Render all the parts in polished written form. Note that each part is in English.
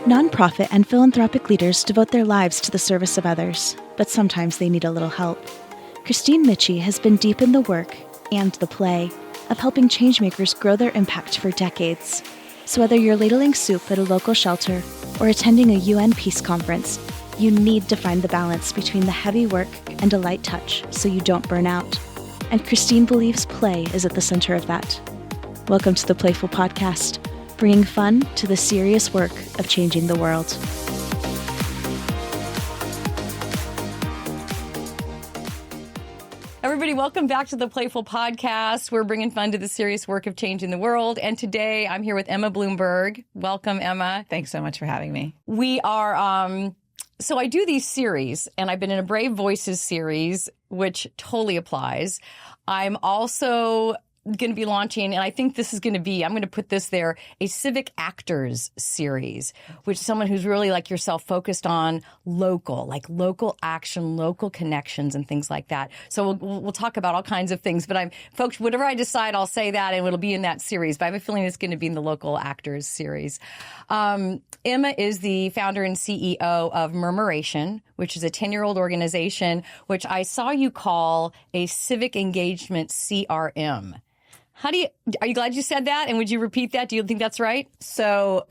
Nonprofit and philanthropic leaders devote their lives to the service of others, but sometimes they need a little help. Kristine Michie has been deep in the work and the play of helping changemakers grow their impact for decades. So whether you're ladling soup at a local shelter or attending a UN peace conference, you need to find the balance between the heavy work and a light touch so you don't burn out. And Kristine believes play is at the center of that. Welcome to the Playful Podcast, bringing fun to the serious work of changing the world. Everybody, welcome back to the Playful Podcast. We're bringing fun to the serious work of changing the world. And today I'm here with Emma Bloomberg. Welcome, Emma. Thanks so much for having me. We are, so I do these series, and I've been in a Brave Voices series, which totally applies. I'm also going to be launching, and I think this is going to be, I'm going to put this there, a Civic Actors series, which is someone who's really like yourself focused on local action, local connections and things like that. So we'll talk about all kinds of things, but folks, whatever I decide, I'll say that and it'll be in that series, but I have a feeling it's going to be in the Local Actors series. Emma is the founder and CEO of Murmuration, which is a 10-year-old organization, which I saw you call a civic engagement CRM. Are you glad you said that? And would you repeat that? Do you think that's right? So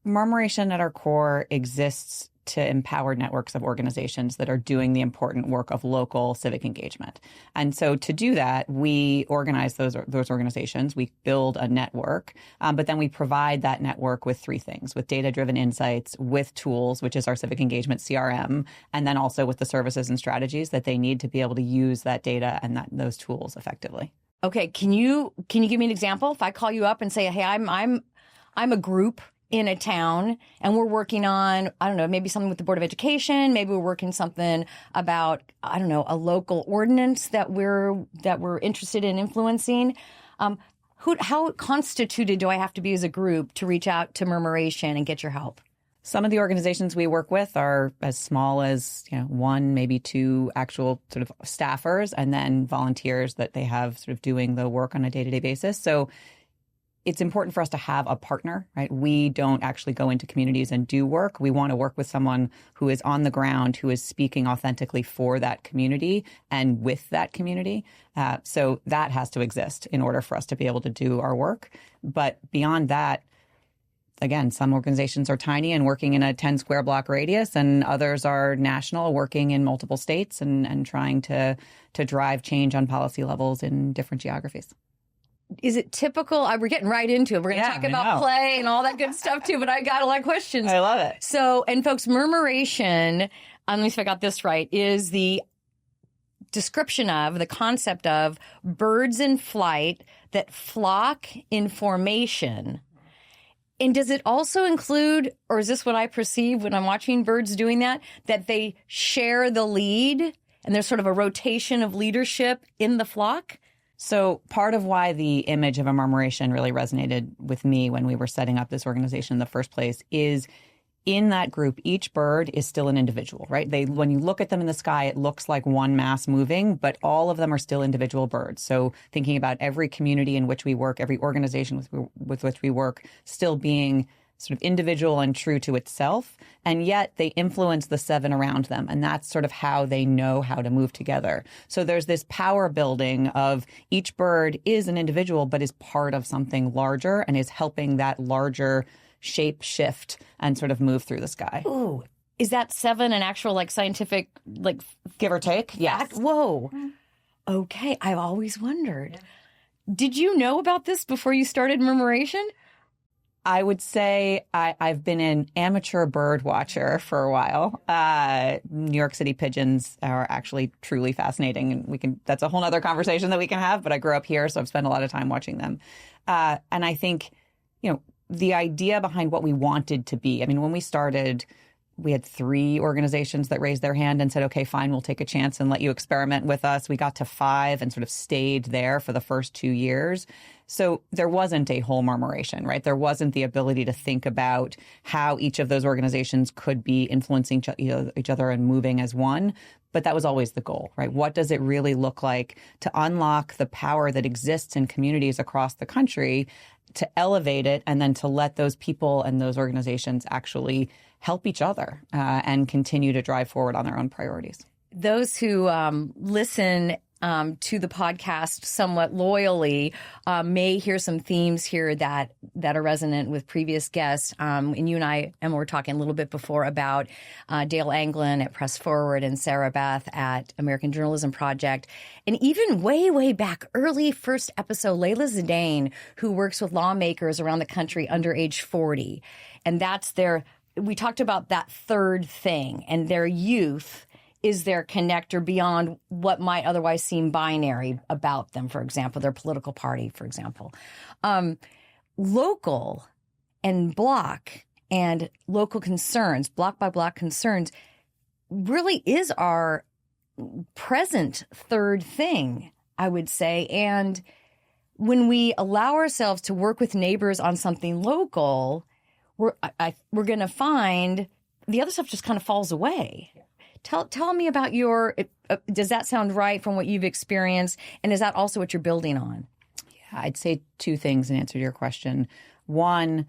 Murmuration at our core exists to empower networks of organizations that are doing the important work of local civic engagement. And so to do that, we organize those organizations, we build a network, but then we provide that network with three things: with data-driven insights, with tools, which is our civic engagement CRM, and then also with the services and strategies that they need to be able to use that data and those tools effectively. Okay, can you give me an example? If I call you up and say, "Hey, I'm a group in a town, and we're working on, I don't know, maybe something with the Board of Education, maybe we're working something about, I don't know, a local ordinance that we're interested in influencing." How constituted do I have to be as a group to reach out to Murmuration and get your help? Some of the organizations we work with are as small as, one, maybe two actual sort of staffers, and then volunteers that they have sort of doing the work on a day-to-day basis. So it's important for us to have a partner, right? We don't actually go into communities and do work. We want to work with someone who is on the ground, who is speaking authentically for that community and with that community. So that has to exist in order for us to be able to do our work. But beyond that, again, some organizations are tiny and working in a 10 square block radius, and others are national, working in multiple states and trying to drive change on policy levels in different geographies. Is it typical? We're getting right into it. We're going to talk about play and all that good stuff too, but I got a lot of questions. I love it. So, and folks, Murmuration, let me see if I got this right, is the description of, the concept of birds in flight that flock in formation. And does it also include, or is this what I perceive when I'm watching birds doing that they share the lead and there's sort of a rotation of leadership in the flock? So part of why the image of a murmuration really resonated with me when we were setting up this organization in the first place is in that group, each bird is still an individual, right? When you look at them in the sky, it looks like one mass moving, but all of them are still individual birds. So thinking about every community in which we work, every organization with which we work, still being sort of individual and true to itself, and yet they influence the seven around them. And that's sort of how they know how to move together. So there's this power building of each bird is an individual, but is part of something larger and is helping that larger shape shift and sort of move through the sky. Ooh, is that seven an actual scientific give or take? Yes. Whoa. Okay, I've always wondered. Yeah. Did you know about this before you started Murmuration? I would say I've been an amateur bird watcher for a while. New York City pigeons are actually truly fascinating, and that's a whole other conversation that we can have, but I grew up here, so I've spent a lot of time watching them. And I think, the idea behind what we wanted to be, when we started, we had 3 organizations that raised their hand and said, okay, fine, we'll take a chance and let you experiment with us. We got to 5 and sort of stayed there for the first 2 years. So there wasn't a whole Murmuration, right? There wasn't the ability to think about how each of those organizations could be influencing each other and moving as one. But that was always the goal, right? What does it really look like to unlock the power that exists in communities across the country to elevate it and then to let those people and those organizations actually help each other and continue to drive forward on their own priorities. Those who listen to the podcast somewhat loyally may hear some themes here that are resonant with previous guests. And you and I, Emma, were talking a little bit before about Dale Anglin at Press Forward and Sarah Beth at American Journalism Project. And even way, way back, early first episode, Layla Zidane, who works with lawmakers around the country under age 40. And that's we talked about that third thing, and their youth is their connector beyond what might otherwise seem binary about them, for example, their political party, for example. Local and block and local concerns, block by block concerns, really is our present third thing, I would say. And when we allow ourselves to work with neighbors on something local, we're going to find the other stuff just kind of falls away. Tell me about does that sound right from what you've experienced? And is that also what you're building on? Yeah, I'd say two things in answer to your question. One,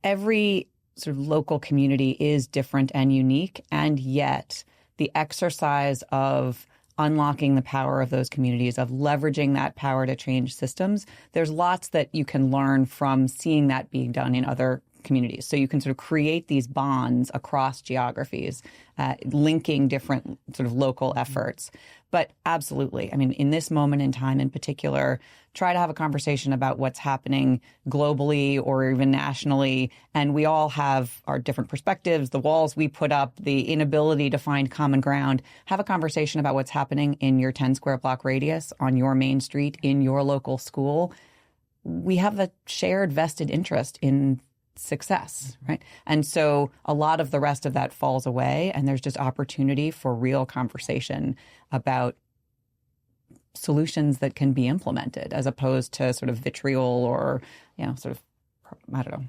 every sort of local community is different and unique, and yet the exercise of unlocking the power of those communities, of leveraging that power to change systems, there's lots that you can learn from seeing that being done in other communities. So you can sort of create these bonds across geographies, linking different sort of local efforts. But absolutely, I mean, in this moment in time in particular, try to have a conversation about what's happening globally or even nationally. And we all have our different perspectives, the walls we put up, the inability to find common ground. Have a conversation about what's happening in your 10 square block radius, on your main street, in your local school. We have a shared vested interest in success, right? And so a lot of the rest of that falls away, and there's just opportunity for real conversation about solutions that can be implemented as opposed to sort of vitriol or, sort of, I don't know.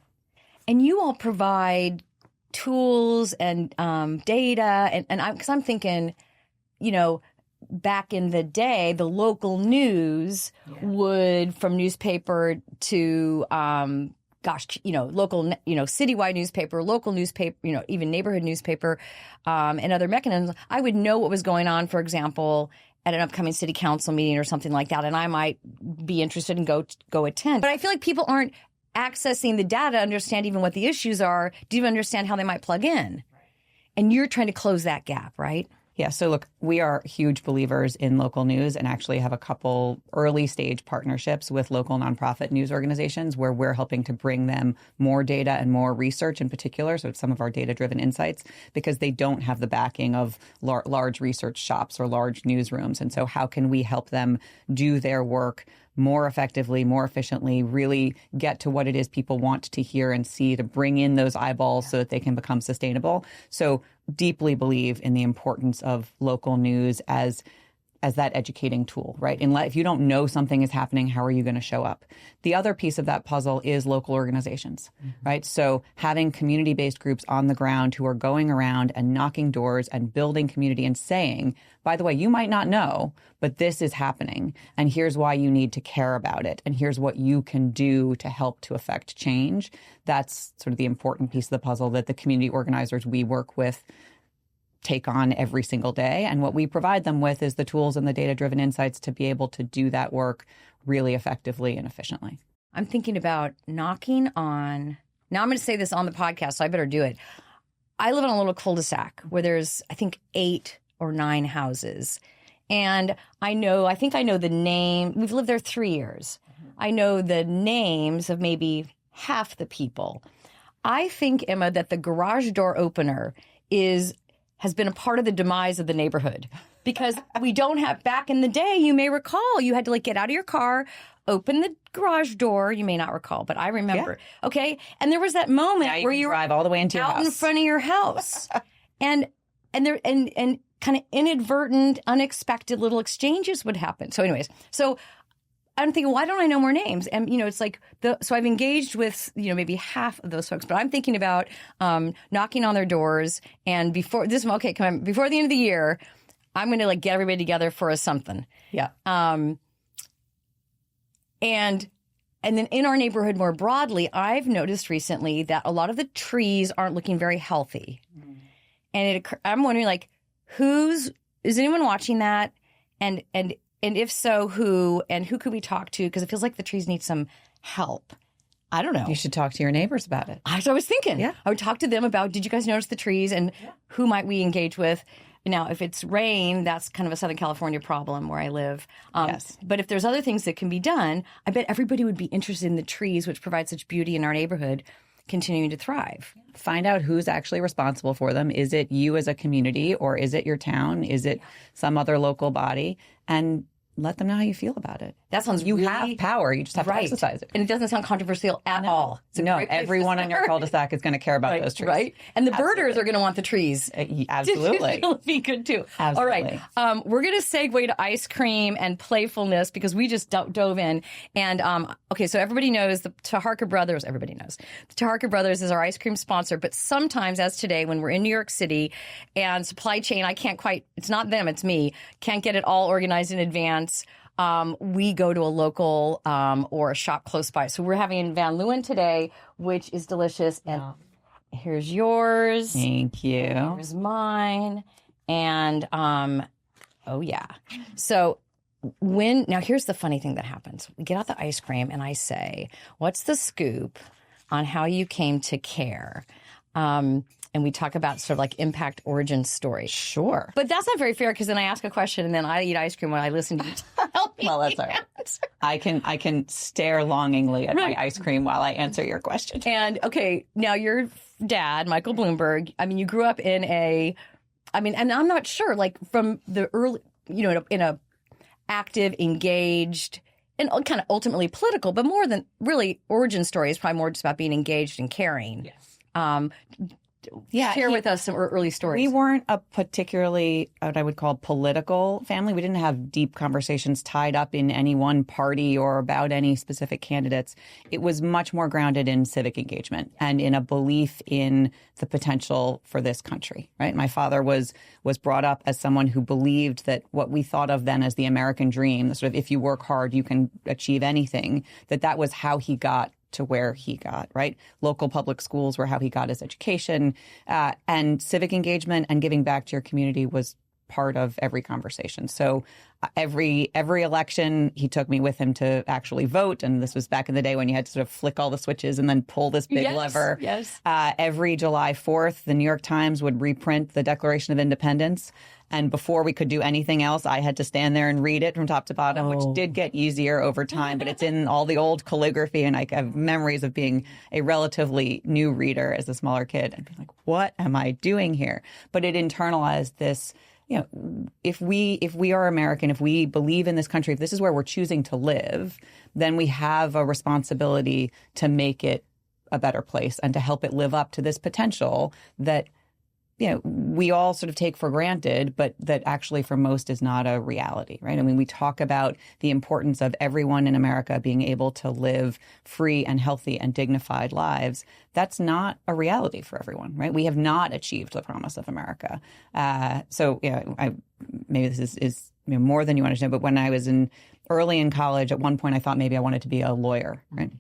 And you all provide tools and data, because I'm thinking, back in the day, the local news would, from newspaper to local, citywide newspaper, local newspaper, even neighborhood newspaper, and other mechanisms, I would know what was going on, for example, at an upcoming city council meeting or something like that, and I might be interested and go attend. But I feel like people aren't accessing the data to understand even what the issues are, to even understand how they might plug in. And you're trying to close that gap, right? Yeah. So look, we are huge believers in local news and actually have a couple early stage partnerships with local nonprofit news organizations where we're helping to bring them more data and more research in particular. So some of our data-driven insights, because they don't have the backing of large research shops or large newsrooms. And so how can we help them do their work more effectively, more efficiently, really get to what it is people want to hear and see, to bring in those eyeballs so that they can become sustainable. So deeply believe in the importance of local news as that educating tool, right? If you don't know something is happening, how are you going to show up? The other piece of that puzzle is local organizations, right? So having community-based groups on the ground who are going around and knocking doors and building community and saying, by the way, you might not know, but this is happening, and here's why you need to care about it, and here's what you can do to help to affect change. That's sort of the important piece of the puzzle that the community organizers we work with take on every single day. And what we provide them with is the tools and the data-driven insights to be able to do that work really effectively and efficiently. I'm thinking about knocking on, now I'm going to say this on the podcast, so I better do it. I live in a little cul-de-sac where there's, I think, 8 or 9 houses. And I think I know the name. We've lived there 3 years. I know the names of maybe half the people. I think, Emma, that the garage door opener has been a part of the demise of the neighborhood, because we don't have, back in the day, you may recall, you had to get out of your car, open the garage door. You may not recall, but I remember. Yeah. Okay. And there was that moment where you drive all the way into your out house. In front of your house and kind of inadvertent, unexpected little exchanges would happen. So anyways, I'm thinking, why don't I know more names? And, it's so I've engaged with, maybe half of those folks, but I'm thinking about knocking on their doors. And before the end of the year, I'm going to get everybody together for something. Yeah. And And then in our neighborhood more broadly, I've noticed recently that a lot of the trees aren't looking very healthy. And I'm wondering, like, is anyone watching that? And if so, who? And who could we talk to? Because it feels like the trees need some help. I don't know. You should talk to your neighbors about it. I was thinking. Yeah. I would talk to them about, did you guys notice the trees? And who might we engage with? Now, if it's rain, that's kind of a Southern California problem where I live. Yes. But if there's other things that can be done, I bet everybody would be interested in the trees, which provide such beauty in our neighborhood, continuing to thrive. Find out who's actually responsible for them. Is it you as a community, or is it your town? Is it some other local body? And let them know how you feel about it. That sounds You really, have power. You just have to exercise it. And it doesn't sound controversial at all. It's a No, great place everyone to on your start. cul-de-sac is going to care about those trees. Right? And the birders are going to want the trees. Absolutely. It'll be good too. Absolutely. All right. We're going to segue to ice cream and playfulness because we just dove in. And okay, so everybody knows the Taharka Brothers. Everybody knows the Taharka Brothers is our ice cream sponsor. But sometimes, as today, when we're in New York City and supply chain, I can't quite. It's not them. It's me. Can't get it all organized in advance. We go to a local or a shop close by. So we're having Van Leeuwen today, which is delicious. And here's yours. Thank you. Here's mine. And oh yeah. So now here's the funny thing that happens. We get out the ice cream and I say, "What's the scoop on how you came to care?" And we talk about sort of like impact origin story. Sure. But that's not very fair because then I ask a question and then I eat ice cream when I listen to you tell me. Well, that's all right. I can stare longingly at my ice cream while I answer your question. And okay, now your dad, Michael Bloomberg, I mean, you grew up in and I'm not sure, like from the early, in a active, engaged, and kind of ultimately political, but more than really origin story is probably more just about being engaged and caring. Yes. Share with us some early stories. We weren't a particularly, what I would call, political family. We didn't have deep conversations tied up in any one party or about any specific candidates. It was much more grounded in civic engagement and in a belief in the potential for this country, right? My father was brought up as someone who believed that what we thought of then as the American dream, the sort of if you work hard, you can achieve anything, that was how he got to where he got, right? Local public schools were how he got his education, and civic engagement and giving back to your community was part of every conversation. So every election, he took me with him to actually vote. And this was back in the day when you had to sort of flick all the switches and then pull this big lever. Yes. Every July 4th, the New York Times would reprint the Declaration of Independence. And before we could do anything else, I had to stand there and read it from top to bottom, which did get easier over time. But it's in all the old calligraphy. And I have memories of being a relatively new reader as a smaller kid and being like, what am I doing here? But it internalized this. If we are American, if we believe in this country, if this is where we're choosing to live, then we have a responsibility to make it a better place and to help it live up to this potential that we all sort of take for granted, but that actually for most is not a reality, right? I mean, we talk about the importance of everyone in America being able to live free and healthy and dignified lives. That's not a reality for everyone, right? We have not achieved the promise of America. Maybe this is more than you understand, but when I was early in college, at one point I thought maybe I wanted to be a lawyer, right?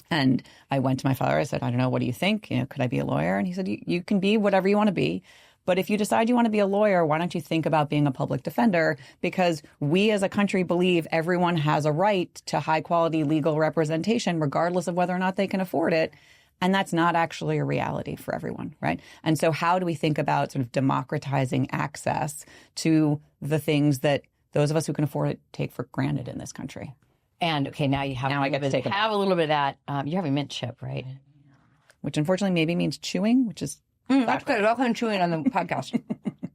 And I went to my father. I said, I don't know, what do you think? Could I be a lawyer? And he said, you can be whatever you want to be. But if you decide you want to be a lawyer, why don't you think about being a public defender? Because we as a country believe everyone has a right to high quality legal representation, regardless of whether or not they can afford it. And that's not actually a reality for everyone, right? And so how do we think about sort of democratizing access to the things that those of us who can afford it take for granted in this country? And okay, now you have I get to take a little bit of that. You're having mint chip, right? Which unfortunately maybe means chewing, which is that's good. I'll come chewing on the podcast.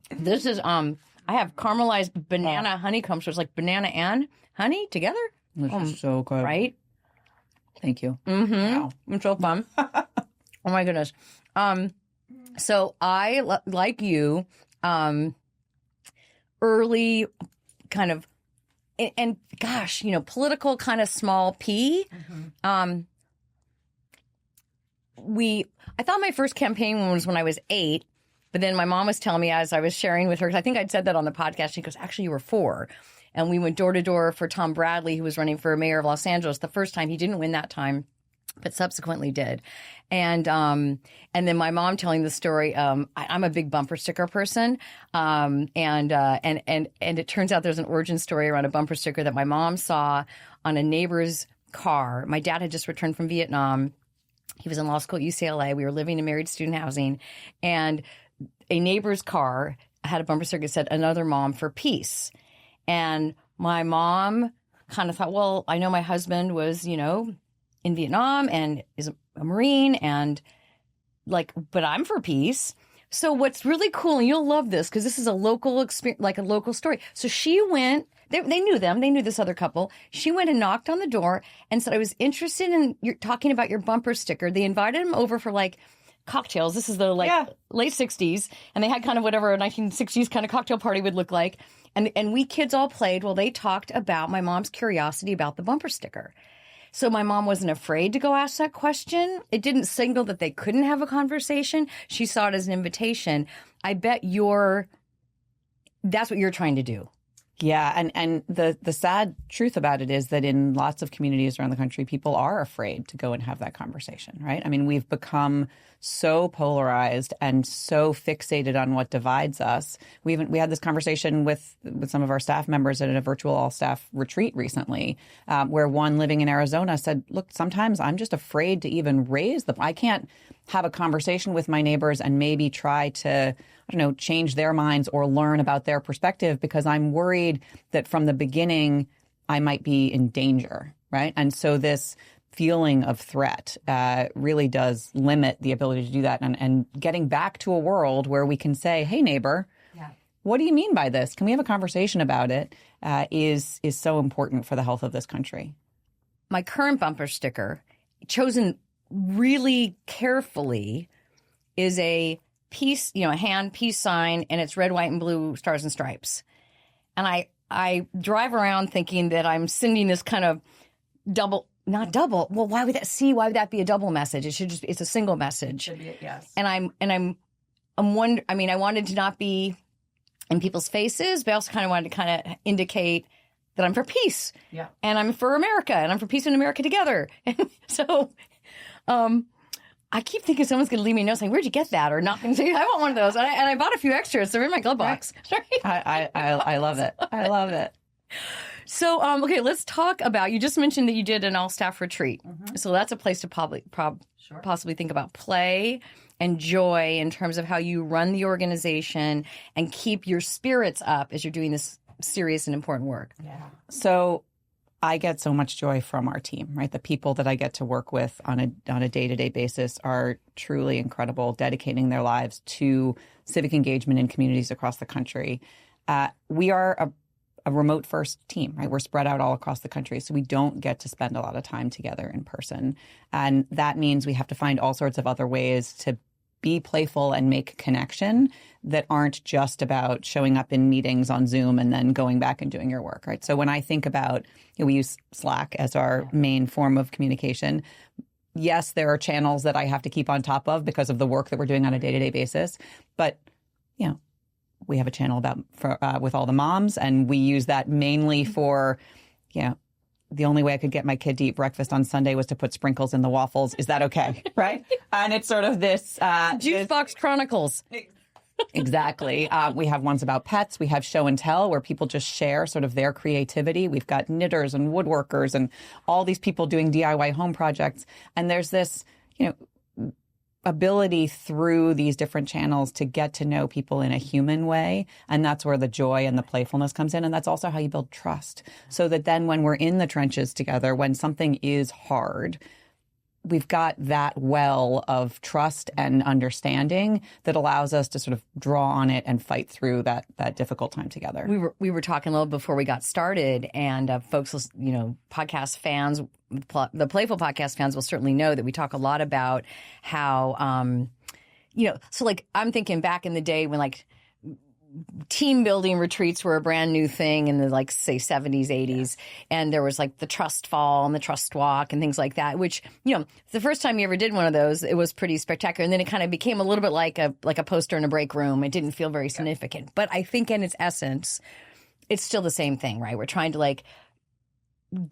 This is I have caramelized banana honeycomb, so it's like banana and honey together. This is so good, right? Thank you. Mm-hmm. Wow. It's so fun. Oh my goodness. So I like you, early kind of. And gosh, political kind of small p. I thought my first campaign was when I was 8, but then my mom was telling me as I was sharing with her, because I think I'd said that on the podcast, she goes, actually, you were 4. And we went door to door for Tom Bradley, who was running for mayor of Los Angeles the first time. He didn't win that time, but subsequently did. And then my mom telling the story. I'm a big bumper sticker person, and it turns out there's an origin story around a bumper sticker that my mom saw on a neighbor's car. My dad had just returned from Vietnam. He was in law school at UCLA. We were living in married student housing, and a neighbor's car had a bumper sticker that said "Another Mom for Peace," and my mom kind of thought, well, I know my husband was, in Vietnam and is a Marine, and but I'm for peace. So what's really cool, and you'll love this because this is a local experience, like a local story. So she went, they knew them, they knew this other couple. She went and knocked on the door and said, I was interested in talking about your bumper sticker. They invited him over for cocktails. This is the late 60s. And they had kind of whatever a 1960s kind of cocktail party would look like. And we kids all played while they talked about my mom's curiosity about the bumper sticker. So my mom wasn't afraid to go ask that question. It didn't signal that they couldn't have a conversation. She saw it as an invitation. I bet that's what you're trying to do. Yeah, and the sad truth about it is that in lots of communities around the country, people are afraid to go and have that conversation, right? I mean, we've become so polarized and so fixated on what divides us. We had this conversation with some of our staff members at a virtual all-staff retreat recently, where one living in Arizona said, look, sometimes I'm just afraid to even raise them. I can't have a conversation with my neighbors and maybe try to, change their minds or learn about their perspective because I'm worried that from the beginning I might be in danger, right? And so this feeling of threat really does limit the ability to do that. And getting back to a world where we can say, hey, neighbor, what do you mean by this? Can we have a conversation about it? Is so important for the health of this country. My current bumper sticker, chosen really carefully, is a peace, a hand peace sign, and it's red, white, and blue stars and stripes. And I drive around thinking that I'm sending this kind of not double. Well, why would that be a double message? It's a single message. It should be, yes. And I'm wondering, I wanted to not be in people's faces, but I also kind of wanted to indicate that I'm for peace. Yeah. And I'm for America, and I'm for peace in America together. And so, I keep thinking someone's going to leave me a note saying, where'd you get that? Or not. I want one of those. And I bought a few extras. They're in my glove box. Right. I love it. I love it. So, okay, let's talk about, you just mentioned that you did an all-staff retreat. Mm-hmm. So that's a place to possibly think about play and joy in terms of how you run the organization and keep your spirits up as you're doing this serious and important work. Yeah. So I get so much joy from our team, right? The people that I get to work with on a day-to-day basis are truly incredible, dedicating their lives to civic engagement in communities across the country. We are a remote-first team, right? We're spread out all across the country, so we don't get to spend a lot of time together in person. And that means we have to find all sorts of other ways to be playful and make connection that aren't just about showing up in meetings on Zoom and then going back and doing your work, right? So when I think about, we use Slack as our main form of communication. Yes, there are channels that I have to keep on top of because of the work that we're doing on a day-to-day basis. But, we have a channel with all the moms, and we use that mainly for, the only way I could get my kid to eat breakfast on Sunday was to put sprinkles in the waffles. Is that okay? Right? And it's sort of this... Juice Box Chronicles. Exactly. We have ones about pets. We have show and tell where people just share sort of their creativity. We've got knitters and woodworkers and all these people doing DIY home projects. And there's this, ability through these different channels to get to know people in a human way. And that's where the joy and the playfulness comes in. And that's also how you build trust. So that then when we're in the trenches together, when something is hard, we've got that well of trust and understanding that allows us to sort of draw on it and fight through that difficult time together. We were talking a little before we got started, and folks, podcast fans, the Playful podcast fans will certainly know that we talk a lot about how, so I'm thinking back in the day when team building retreats were a brand new thing in the say 70s, 80s. And there was the trust fall and the trust walk and things like that, which, the first time you ever did one of those, it was pretty spectacular. And then it kind of became a little bit like a poster in a break room. It didn't feel very significant. But I think in its essence, it's still the same thing, right? We're trying to like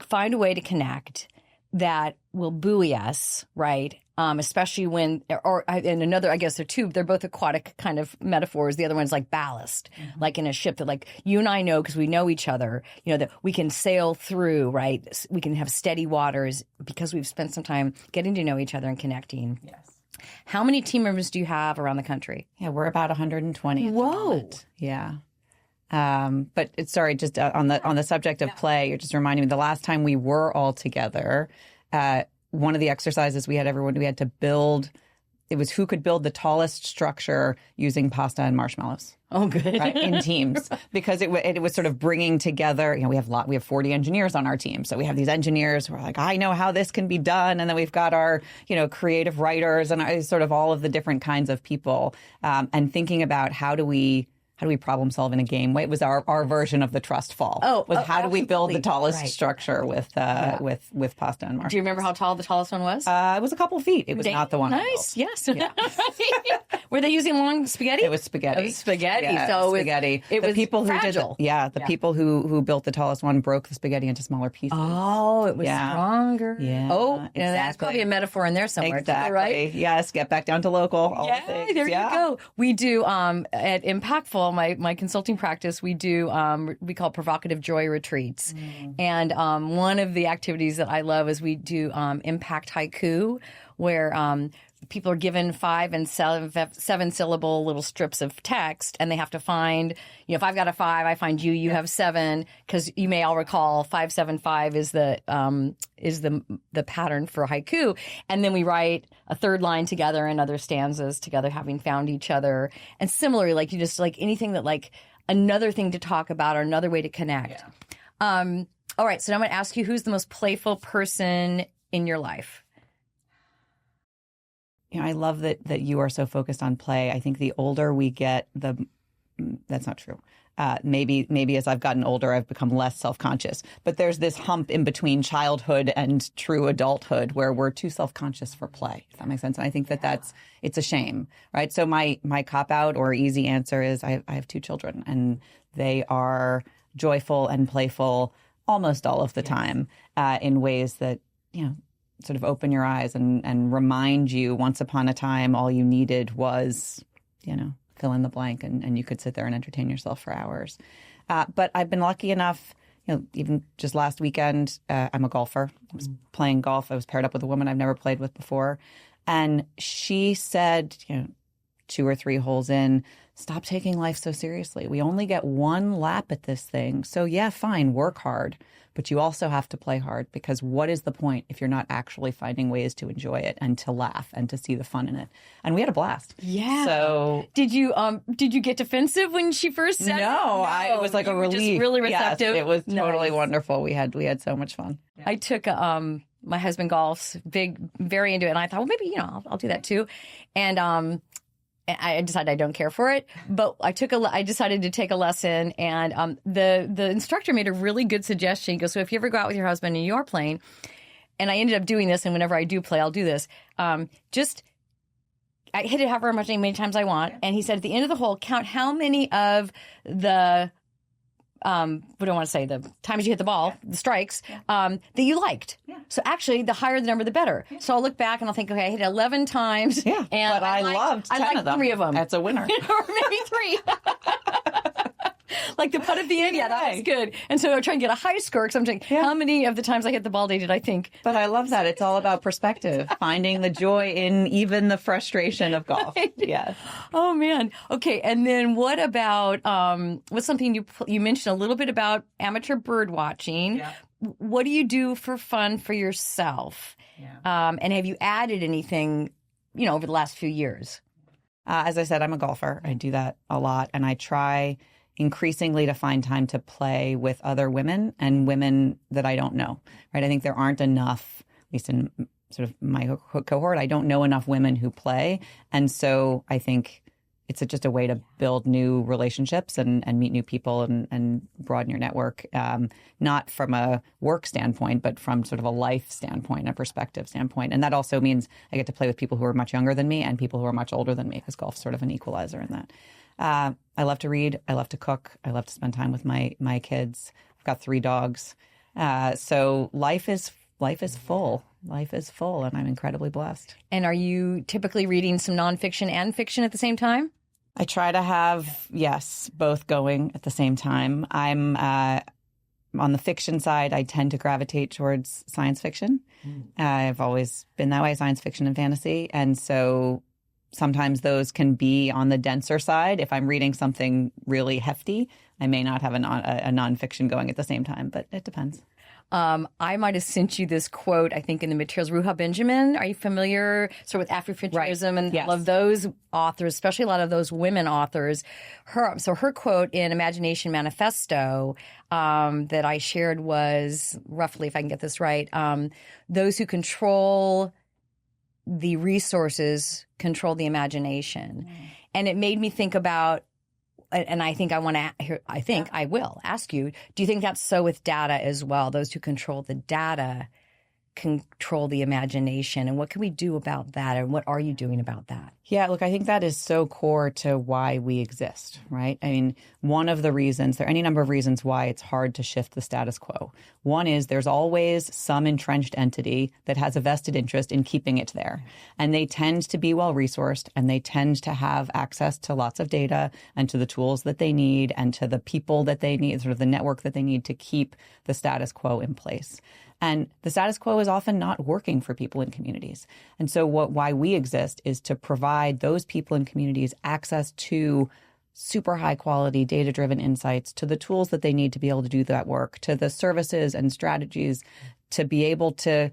find a way to connect that will buoy us, right? Especially when, and another, I guess they're both aquatic kind of metaphors. The other one's like ballast, like in a ship that like you and I know because we know each other, that we can sail through, right? We can have steady waters because we've spent some time getting to know each other and connecting. Yes. How many team members do you have around the country? Yeah, we're about 120. At the Whoa. moment. Yeah. But sorry, just on the subject of play, you're just reminding me the last time we were all together, one of the exercises we had to build, it was who could build the tallest structure using pasta and marshmallows. Oh, good. Right, in teams, because it was sort of bringing together, we have 40 engineers on our team. So we have these engineers who are like, I know how this can be done. And then we've got our, creative writers and sort of all of the different kinds of people, and thinking about how do we problem solve in a game? It was our version of the trust fall. How do we build the tallest structure with pasta and marshmallows? Do you remember how tall the tallest one was? It was a couple feet. It was not the one. Nice. Yes. Yeah. Were they using long spaghetti? It was spaghetti. It was spaghetti. Yeah, so spaghetti. It was people fragile. The people who built the tallest one broke the spaghetti into smaller pieces. Oh, it was stronger. Yeah. Oh, exactly. That's probably a metaphor in there somewhere. Exactly. Right? Yes. Get back down to local. All the things. There you go. We do at Impactful, my consulting practice, we do we call it provocative joy retreats, and one of the activities that I love is we do impact haiku, where people are given 5 and 7 syllable little strips of text, and they have to find, if I've got a 5, I find you have 7, because you may all recall 575 is the pattern for haiku, and then we write a third line together and other stanzas together, having found each other, and similarly, like you just like anything that like another thing to talk about or another way to connect. Yeah. All right, so now I'm going to ask you, who's the most playful person in your life? I love that you are so focused on play. I think the older we get, that's not true. Maybe as I've gotten older, I've become less self-conscious. But there's this hump in between childhood and true adulthood where we're too self-conscious for play, if that makes sense. And I think it's a shame, right? So my cop-out or easy answer is I have 2 children, and they are joyful and playful almost all of the time, in ways that, sort of open your eyes and remind you once upon a time all you needed was, fill in the blank, and you could sit there and entertain yourself for hours. But I've been lucky enough, even just last weekend, I'm a golfer. I was playing golf. I was paired up with a woman I've never played with before. And she said, 2 or 3 holes in, stop taking life so seriously. We only get 1 lap at this thing. So yeah, fine, work hard. But you also have to play hard, because what is the point if you're not actually finding ways to enjoy it and to laugh and to see the fun in it? And we had a blast. Yeah. So did you get defensive when she first said no, it was like a relief. Just really receptive. Yes, it was totally wonderful. We had so much fun. Yeah. I took my husband golfs, very into it, and I thought, well, maybe I'll do that too, and I decided I don't care for it, but I decided to take a lesson, and the instructor made a really good suggestion. He goes, so if you ever go out with your husband and you're playing, and I ended up doing this, and whenever I do play, I'll do this. I hit it however many times I want, and he said at the end of the hole, count how many of the what do I want to say? The times you hit the ball, the strikes, that you liked. Yeah. So actually, the higher the number, the better. Yeah. So I'll look back and I'll think, okay, I hit it 11 times. Yeah, and but I loved 10 of them. 3 of them. That's a winner. Or maybe 3. Like the putt at the end, that was good. And so I try and get a high score, because I'm thinking, how many of the times I hit the ball day did I think? But I love that. It's all about perspective, finding the joy in even the frustration of golf. Right. Yes. Oh, man. Okay, and then what about, what's something you mentioned a little bit about amateur bird watching. Yeah. What do you do for fun for yourself? Yeah. And have you added anything, over the last few years? As I said, I'm a golfer. I do that a lot, and I try increasingly to find time to play with other women and women that I don't know, right? I think there aren't enough, at least in sort of my cohort, I don't know enough women who play. And so I think it's just a way to build new relationships and meet new people and broaden your network, not from a work standpoint, but from sort of a life standpoint, a perspective standpoint. And that also means I get to play with people who are much younger than me and people who are much older than me, because golf's sort of an equalizer in that. I love to read. I love to cook. I love to spend time with my kids. I've got 3 dogs. So life is full. Life is full, and I'm incredibly blessed. And are you typically reading some nonfiction and fiction at the same time? I try to have, yes, both going at the same time. I'm on the fiction side, I tend to gravitate towards science fiction. I've always been that way, science fiction and fantasy. And so sometimes those can be on the denser side. If I'm reading something really hefty, I may not have a nonfiction going at the same time, but it depends. I might have sent you this quote, I think, in the materials. Ruha Benjamin, are you familiar sort of with Afrofuturism? Right. And yes. I love those authors, especially a lot of those women authors. Her quote in Imagination Manifesto that I shared was roughly, if I can get this right, those who control the resources control the imagination. And it made me think about, and I think I will ask you, do you think that's so with data as well? Those who control the data control the imagination. And what can we do about that? And what are you doing about that? Yeah, look, I think that is so core to why we exist, right? I mean, one of the reasons, there are any number of reasons why it's hard to shift the status quo. One is there's always some entrenched entity that has a vested interest in keeping it there. And they tend to be well-resourced, and they tend to have access to lots of data and to the tools that they need and to the people that they need, sort of the network that they need to keep the status quo in place. And the status quo is often not working for people in communities. And so why we exist is to provide those people in communities access to super high quality data-driven insights, to the tools that they need to be able to do that work, to the services and strategies to be able to,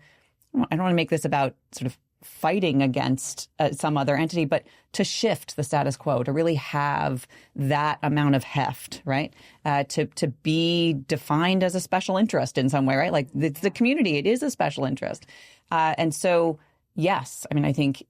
I don't want to make this about sort of fighting against some other entity, but to shift the status quo, to really have that amount of heft, right? To be defined as a special interest in some way, right? Like the community, it is a special interest. And so, yes, I mean, I think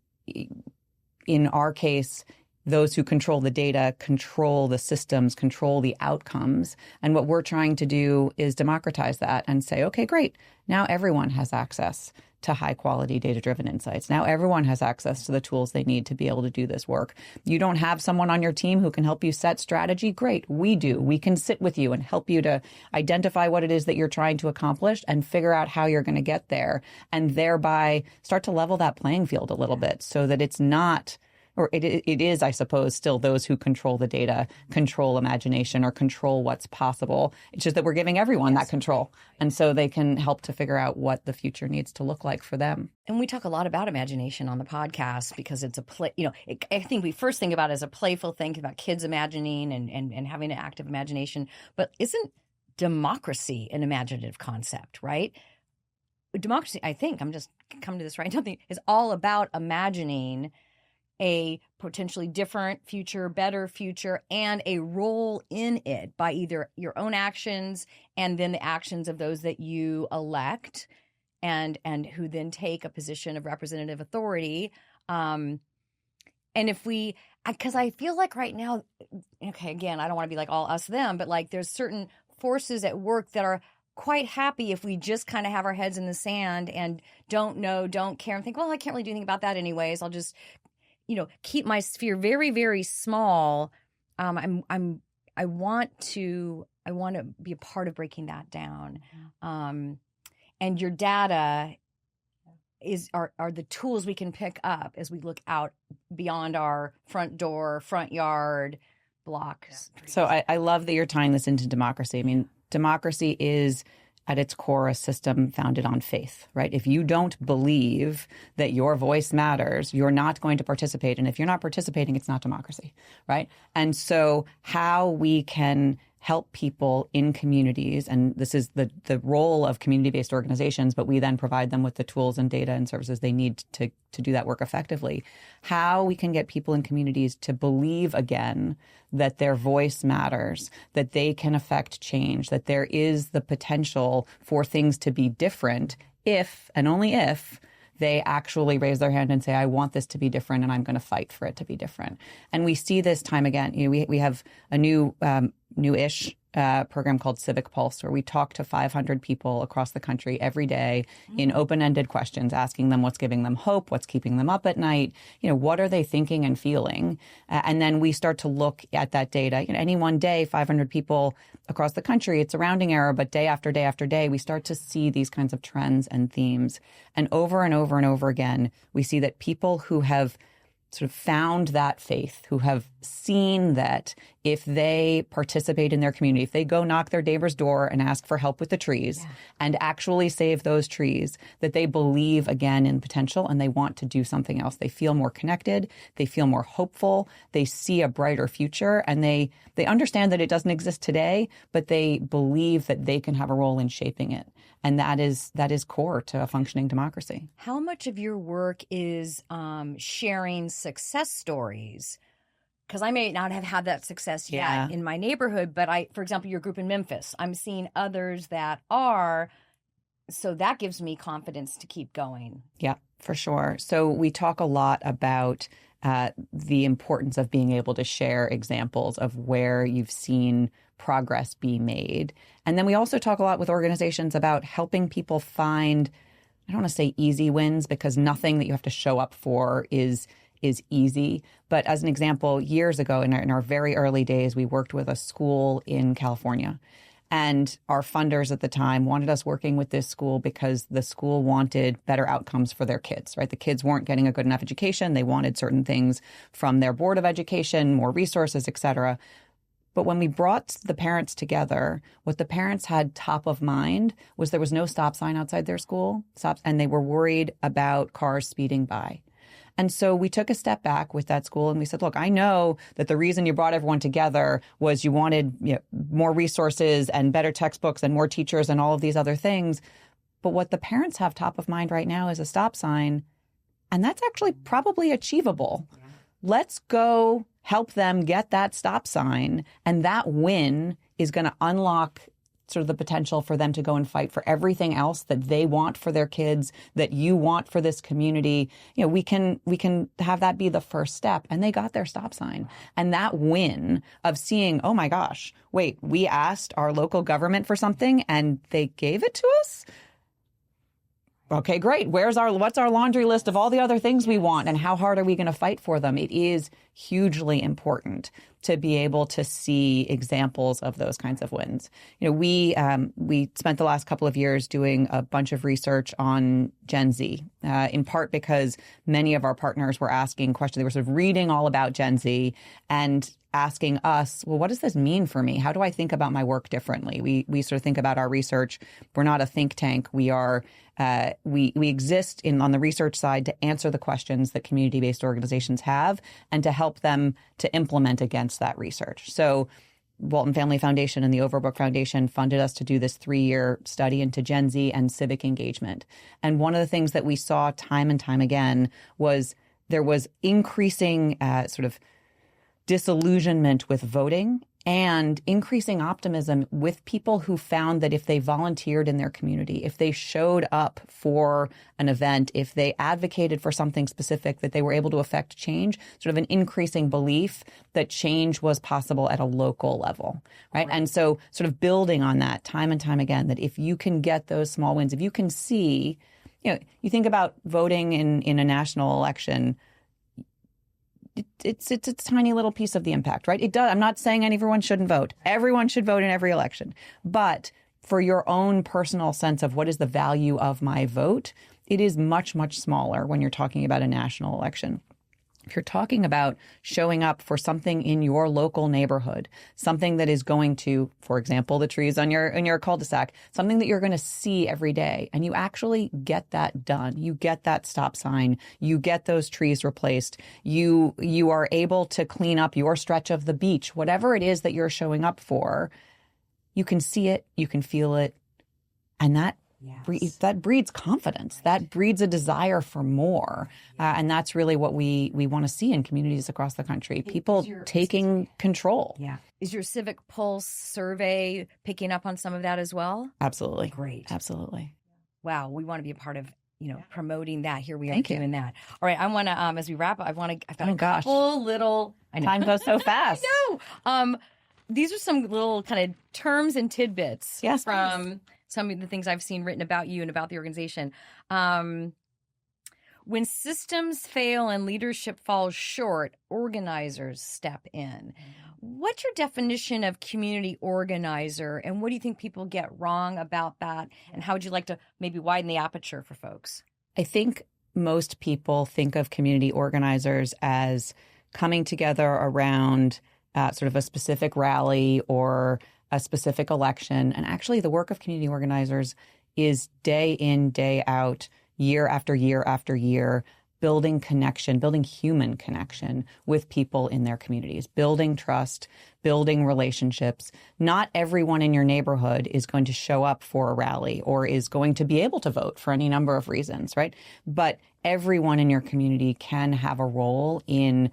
in our case, those who control the data control the systems, control the outcomes. And what we're trying to do is democratize that and say, okay, great. Now everyone has access to high quality data-driven insights. Now everyone has access to the tools they need to be able to do this work. You don't have someone on your team who can help you set strategy? Great, we do. We can sit with you and help you to identify what it is that you're trying to accomplish and figure out how you're going to get there, and thereby start to level that playing field a little bit so that it's not, or it is, I suppose, still those who control the data, control imagination, or control what's possible. It's just that we're giving everyone that control. And so they can help to figure out what the future needs to look like for them. And we talk a lot about imagination on the podcast because it's a play, I think we first think about it as a playful thing about kids imagining and having an active imagination. But isn't democracy an imaginative concept, right? Democracy, I think, I'm just coming to this right now, is all about imagining a potentially different future, better future, and a role in it by either your own actions and then the actions of those that you elect and who then take a position of representative authority. And if because I feel like right now, okay, again, I don't want to be like all us, them, but like there's certain forces at work that are quite happy if we just kind of have our heads in the sand and don't know, don't care, and think, well, I can't really do anything about that anyways. I'll just keep my sphere very, very small. I want to be a part of breaking that down. And your data are the tools we can pick up as we look out beyond our front door, front yard, blocks. So I love that you're tying this into democracy. I mean, democracy is at its core a system founded on faith, right? If you don't believe that your voice matters, you're not going to participate. And if you're not participating, it's not democracy, right? And so how we can help people in communities, and this is the role of community-based organizations, but we then provide them with the tools and data and services they need to do that work effectively. How we can get people in communities to believe again that their voice matters, that they can affect change, that there is the potential for things to be different if, and only if, they actually raise their hand and say, I want this to be different and I'm going to fight for it to be different. And we see this time again. We have a new-ish program called Civic Pulse, where we talk to 500 people across the country every day in open-ended questions, asking them what's giving them hope, what's keeping them up at night, what are they thinking and feeling? And then we start to look at that data. Any one day, 500 people across the country, it's a rounding error, but day after day after day, we start to see these kinds of trends and themes. And over and over and over again, we see that people who have sort of found that faith, who have seen that if they participate in their community, if they go knock their neighbor's door and ask for help with the trees and actually save those trees, that they believe again in potential and they want to do something else. They feel more connected. They feel more hopeful. They see a brighter future, and they understand that it doesn't exist today, but they believe that they can have a role in shaping it. And that is core to a functioning democracy. How much of your work is sharing success stories? Because I may not have had that success yet in my neighborhood, but for example, your group in Memphis, I'm seeing others that are. So that gives me confidence to keep going. Yeah, for sure. So we talk a lot about the importance of being able to share examples of where you've seen progress be made. And then we also talk a lot with organizations about helping people find, I don't want to say easy wins, because nothing that you have to show up for is easy. But as an example, years ago in our very early days, we worked with a school in California. And our funders at the time wanted us working with this school because the school wanted better outcomes for their kids, right? The kids weren't getting a good enough education. They wanted certain things from their board of education, more resources, et cetera. But when we brought the parents together, what the parents had top of mind was there was no stop sign outside their school, and they were worried about cars speeding by. And so we took a step back with that school and we said, look, I know that the reason you brought everyone together was you wanted more resources and better textbooks and more teachers and all of these other things. But what the parents have top of mind right now is a stop sign. And that's actually probably achievable. Yeah. Let's go help them get that stop sign. And that win is going to unlock sort of the potential for them to go and fight for everything else that they want for their kids, that you want for this community. We can have that be the first step. And they got their stop sign. And that win of seeing, oh my gosh, wait, we asked our local government for something and they gave it to us? Okay, great. What's our laundry list of all the other things we want, and how hard are we going to fight for them? It is hugely important to be able to see examples of those kinds of wins. We spent the last couple of years doing a bunch of research on Gen Z, in part because many of our partners were asking questions. They were sort of reading all about Gen Z and asking us, well, what does this mean for me? How do I think about my work differently? We sort of think about our research. We're not a think tank. We are we exist on the research side to answer the questions that community-based organizations have and to help them to implement against that research. So Walton Family Foundation and the Overbrook Foundation funded us to do this 3-year study into Gen Z and civic engagement. And one of the things that we saw time and time again was there was increasing sort of disillusionment with voting and increasing optimism with people who found that if they volunteered in their community, if they showed up for an event, if they advocated for something specific, that they were able to affect change, sort of an increasing belief that change was possible at a local level, right? And so sort of building on that time and time again, that if you can get those small wins, if you can see, you think about voting in a national election, it's a tiny little piece of the impact, right? It does. I'm not saying everyone shouldn't vote. Everyone should vote in every election. But for your own personal sense of what is the value of my vote, it is much, much smaller when you're talking about a national election. If you're talking about showing up for something in your local neighborhood, something that is going to, for example, the trees on your cul-de-sac, something that you're going to see every day, and you actually get that done. You get that stop sign. You get those trees replaced. You are able to clean up your stretch of the beach, whatever it is that you're showing up for. You can see it. You can feel it. And that breeds confidence. That breeds a desire for more. And that's really what we want to see in communities across the country. People taking control. Yeah. Is your Civic Pulse survey picking up on some of that as well? Absolutely. Great. Absolutely. Wow. We want to be a part of promoting that. Here we are Thank you. doing that. All right. I want to, as we wrap up, I've got Oh, a gosh. couple little, I know. Time goes so fast. I know. These are some little kind of terms and tidbits Yes, from some of the things I've seen written about you and about the organization. When systems fail and leadership falls short, organizers step in. What's your definition of community organizer, and what do you think people get wrong about that? And how would you like to maybe widen the aperture for folks? I think most people think of community organizers as coming together around sort of a specific rally or a specific election. And actually, the work of community organizers is day in, day out, year after year after year, building connection, building human connection with people in their communities, building trust, building relationships. Not everyone in your neighborhood is going to show up for a rally or is going to be able to vote for any number of reasons, right? But everyone in your community can have a role in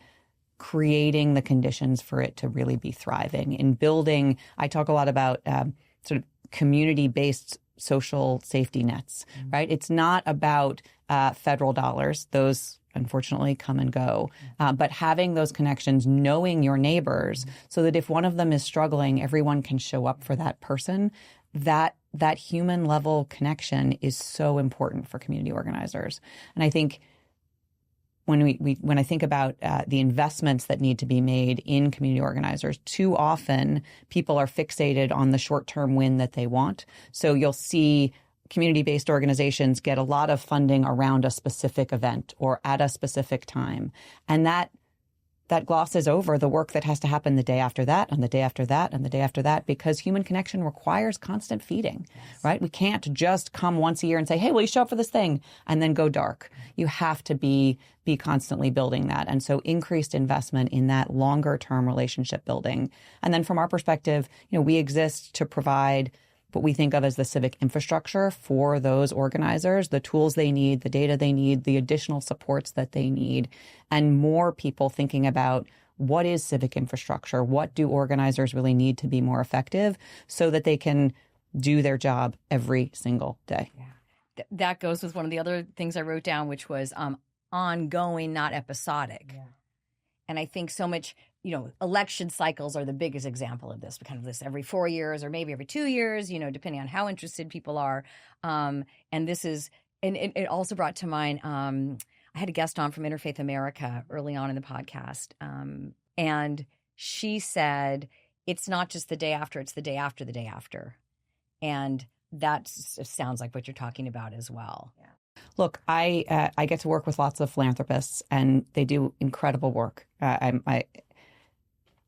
creating the conditions for it to really be thriving. In building, I talk a lot about sort of community-based social safety nets, right? It's not about federal dollars. Those, unfortunately, come and go. But having those connections, knowing your neighbors, so that if one of them is struggling, everyone can show up for that person. That human level connection is so important for community organizers. And I think when I think about the investments that need to be made in community organizers, too often people are fixated on the short-term win that they want. So you'll see community-based organizations get a lot of funding around a specific event or at a specific time. And that glosses over the work that has to happen the day after that, and the day after that, and the day after that, because human connection requires constant feeding, right? We can't just come once a year and say, hey, will you show up for this thing? And then go dark. You have to be constantly building that. And so increased investment in that longer term relationship building. And then from our perspective, we exist to provide what we think of as the civic infrastructure for those organizers, the tools they need, the data they need, the additional supports that they need, and more people thinking about what is civic infrastructure, what do organizers really need to be more effective so that they can do their job every single day. Yeah. That goes with one of the other things I wrote down, which was ongoing, not episodic. Yeah. And I think so much, election cycles are the biggest example of this. We kind of this every 4 years or maybe every 2 years, depending on how interested people are. And this is, and it also brought to mind, I had a guest on from Interfaith America early on in the podcast. And she said, it's not just the day after, it's the day after the day after. And that sounds like what you're talking about as well. Yeah. Look, I get to work with lots of philanthropists, and they do incredible work. I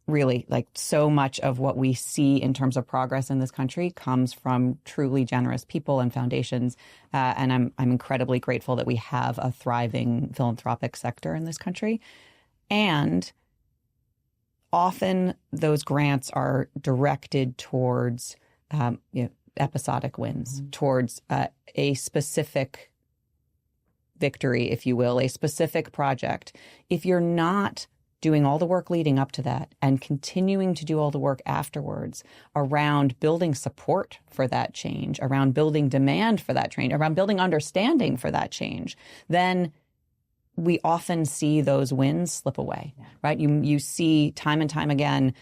really, like, so much of what we see in terms of progress in this country comes from truly generous people and foundations. And I'm incredibly grateful that we have a thriving philanthropic sector in this country. And often those grants are directed towards episodic wins, towards a specific victory, if you will, a specific project. If you're not doing all the work leading up to that and continuing to do all the work afterwards around building support for that change, around building demand for that change, around building understanding for that change, then we often see those wins slip away, right? You see time and time again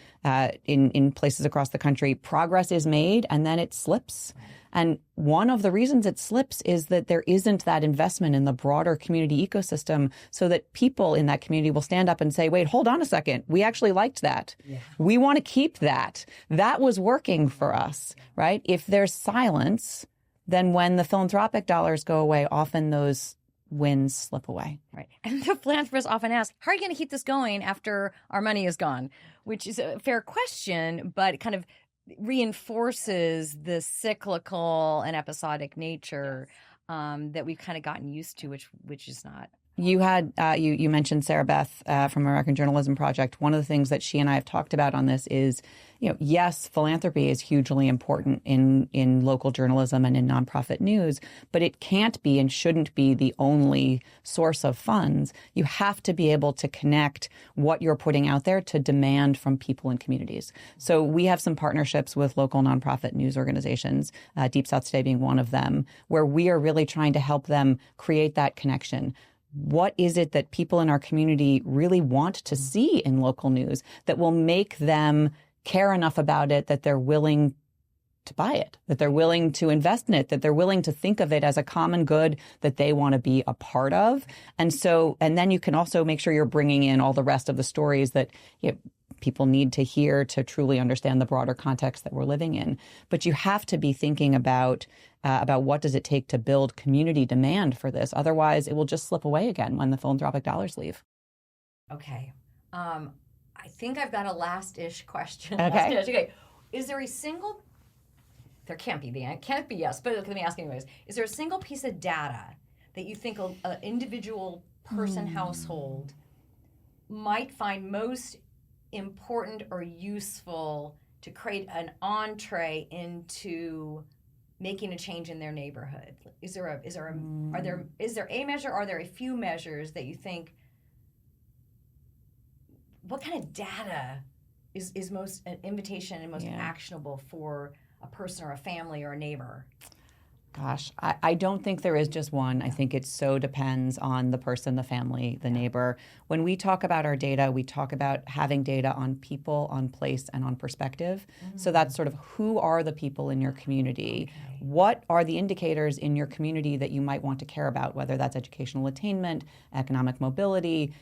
in places across the country, progress is made and then it slips. And one of the reasons it slips is that there isn't that investment in the broader community ecosystem so that people in that community will stand up and say, wait, hold on a second. We actually liked that. Yeah. We want to keep that. That was working for us, right? If there's silence, then when the philanthropic dollars go away, often those wins slip away. Right. And the philanthropists often ask, how are you going to keep this going after our money is gone? Which is a fair question, but it kind of reinforces the cyclical and episodic nature that we've kind of gotten used to, which is not You had you mentioned Sarah Beth from American Journalism Project. One of the things that she and I have talked about on this is, yes, philanthropy is hugely important in local journalism and in nonprofit news, but it can't be and shouldn't be the only source of funds. You have to be able to connect what you're putting out there to demand from people and communities. So we have some partnerships with local nonprofit news organizations, Deep South Today being one of them, where we are really trying to help them create that connection. What is it that people in our community really want to see in local news that will make them care enough about it that they're willing to buy it, that they're willing to invest in it, that they're willing to think of it as a common good that they want to be a part of? And then you can also make sure you're bringing in all the rest of the stories that people need to hear to truly understand the broader context that we're living in. But you have to be thinking about what does it take to build community demand for this. Otherwise, it will just slip away again when the philanthropic dollars leave. Okay. I think I've got a last-ish question. Okay. Okay. Is there a single, there can't be can't be yes, but let me ask anyways. Is there a single piece of data that you think an individual person household might find most important or useful to create an entree into making a change in their neighborhood? Is there a measure? Are there a few measures that you think? What kind of data is most an invitation and most actionable for a person or a family or a neighbor? Gosh, I don't think there is just one. I think it so depends on the person, the family, the neighbor. When we talk about our data, we talk about having data on people, on place, and on perspective. So that's sort of who are the people in your community? Okay. What are the indicators in your community that you might want to care about, whether that's educational attainment, economic mobility,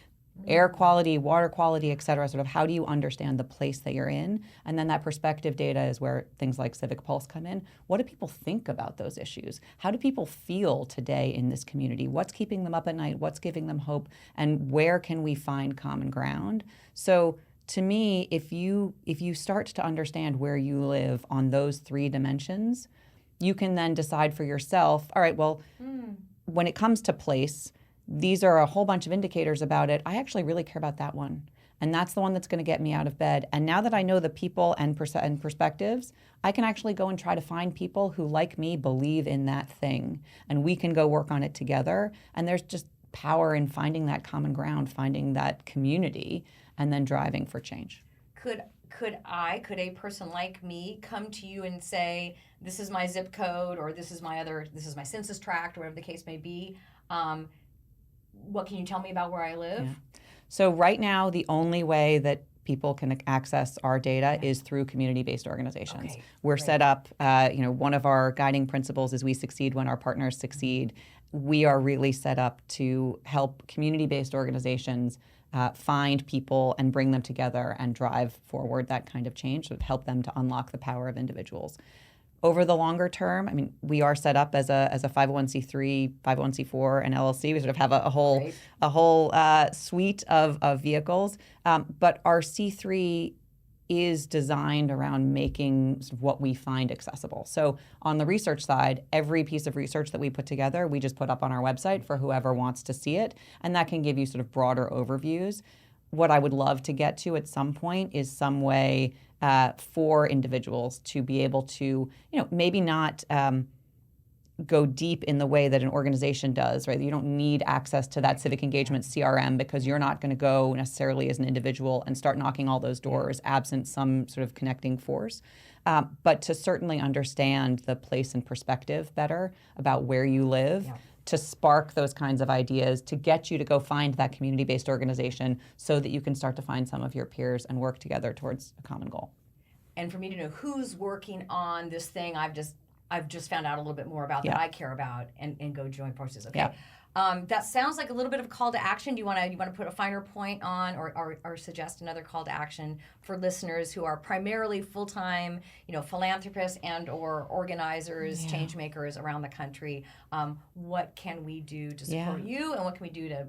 air quality, water quality, et cetera, sort of how do you understand the place that you're in? And then that perspective data is where things like Civic Pulse come in. What do people think about those issues? How do people feel today in this community? What's keeping them up at night? What's giving them hope? And where can we find common ground? So to me, if you start to understand where you live on those three dimensions, you can then decide for yourself, all right, well, when it comes to place, these are a whole bunch of indicators about it. I actually really care about that one. And that's the one that's going to get me out of bed. And now that I know the people and perspectives, I can actually go and try to find people who, like me, believe in that thing. And we can go work on it together. And there's just power in finding that common ground, finding that community, and then driving for change. Could a person like me come to you and say, this is my zip code, or this is my census tract, or whatever the case may be? What can you tell me about where I live? Yeah. So right now, the only way that people can access our data is through community-based organizations. Okay, We're great. set up, one of our guiding principles is we succeed when our partners succeed. We are really set up to help community-based organizations find people and bring them together and drive forward that kind of change, so help them to unlock the power of individuals. Over the longer term, I mean, we are set up as a 501c3, 501c4, and LLC. We sort of have a whole suite of vehicles. But our C3 is designed around making sort of what we find accessible. So on the research side, every piece of research that we put together, we just put up on our website for whoever wants to see it. And that can give you sort of broader overviews. What I would love to get to at some point is some way for individuals to be able to, maybe not go deep in the way that an organization does, right? You don't need access to that civic engagement CRM because you're not going to go necessarily as an individual and start knocking all those doors absent some sort of connecting force. But to certainly understand the place and perspective better about where you live, to spark those kinds of ideas, to get you to go find that community-based organization so that you can start to find some of your peers and work together towards a common goal. And for me to know who's working on this thing I've just found out a little bit more about that I care about and go join forces. Okay. Yeah. That sounds like a little bit of a call to action. Do you want to put a finer point on or suggest another call to action for listeners who are primarily full-time, philanthropists and or organizers, change makers around the country? What can we do to support you, and what can we do to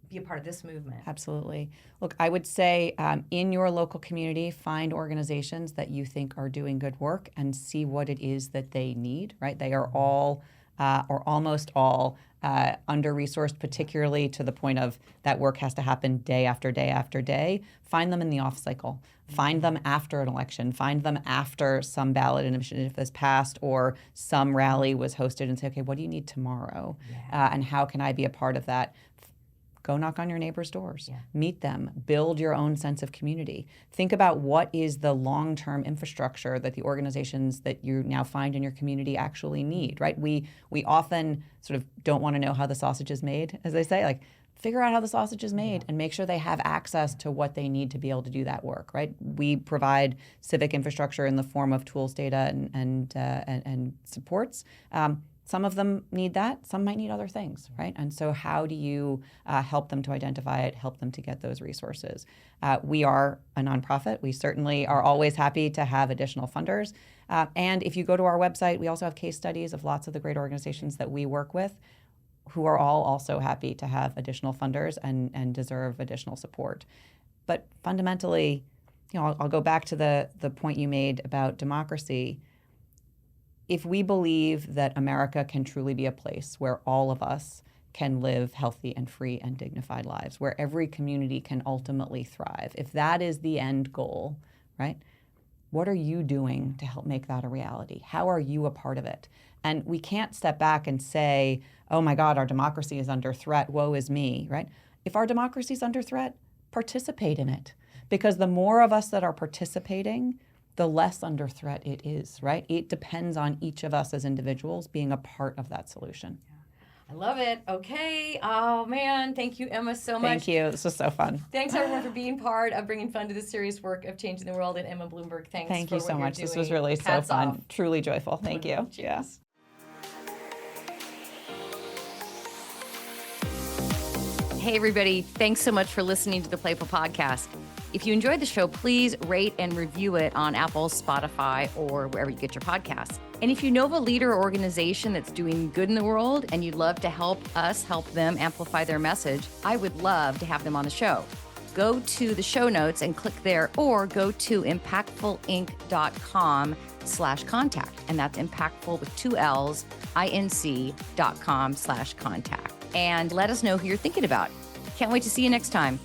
be a part of this movement? Absolutely. Look, I would say in your local community, find organizations that you think are doing good work and see what it is that they need, right? They are all or almost all under-resourced, particularly to the point of that work has to happen day after day after day. Find them in the off cycle. Find them after an election. Find them after some ballot initiative has passed or some rally was hosted, and say, okay, what do you need tomorrow? And how can I be a part of that? Go knock on your neighbors' doors. Meet them. Build your own sense of community. Think about what is the long-term infrastructure that the organizations that you now find in your community actually need, right? We often sort of don't want to know how the sausage is made, as they say. Like, figure out how the sausage is made and make sure they have access to what they need to be able to do that work, right? We provide civic infrastructure in the form of tools, data, and supports. Some of them need that. Some might need other things, right? And so how do you help them to identify it, help them to get those resources? We are a nonprofit. We certainly are always happy to have additional funders. And if you go to our website, we also have case studies of lots of the great organizations that we work with who are all also happy to have additional funders and deserve additional support. But fundamentally, I'll go back to the point you made about democracy. If we believe that America can truly be a place where all of us can live healthy and free and dignified lives, where every community can ultimately thrive, if that is the end goal, right, what are you doing to help make that a reality? How are you a part of it? And we can't step back and say, oh my God, our democracy is under threat, woe is me, right? If our democracy is under threat, participate in it. Because the more of us that are participating, the less under threat it is, right? It depends on each of us as individuals being a part of that solution. I love it. Okay. Oh, man. Thank you, Emma, so much. Thank you. This was so fun. Thanks, everyone, for being part of bringing fun to the serious work of changing the world. And Emma Bloomberg, thanks Thank for you what so you're much. doing. This was really so Hats fun. off. Truly joyful. Thank you. Cheers. Hey, everybody. Thanks so much for listening to the Playful Podcast. If you enjoyed the show, please rate and review it on Apple, Spotify, or wherever you get your podcasts. And if you know of a leader or organization that's doing good in the world and you'd love to help us help them amplify their message, I would love to have them on the show. Go to the show notes and click there, or go to impactfulinc.com/contact. And that's impactful with 2 L's, inc.com/contact. And let us know who you're thinking about. Can't wait to see you next time.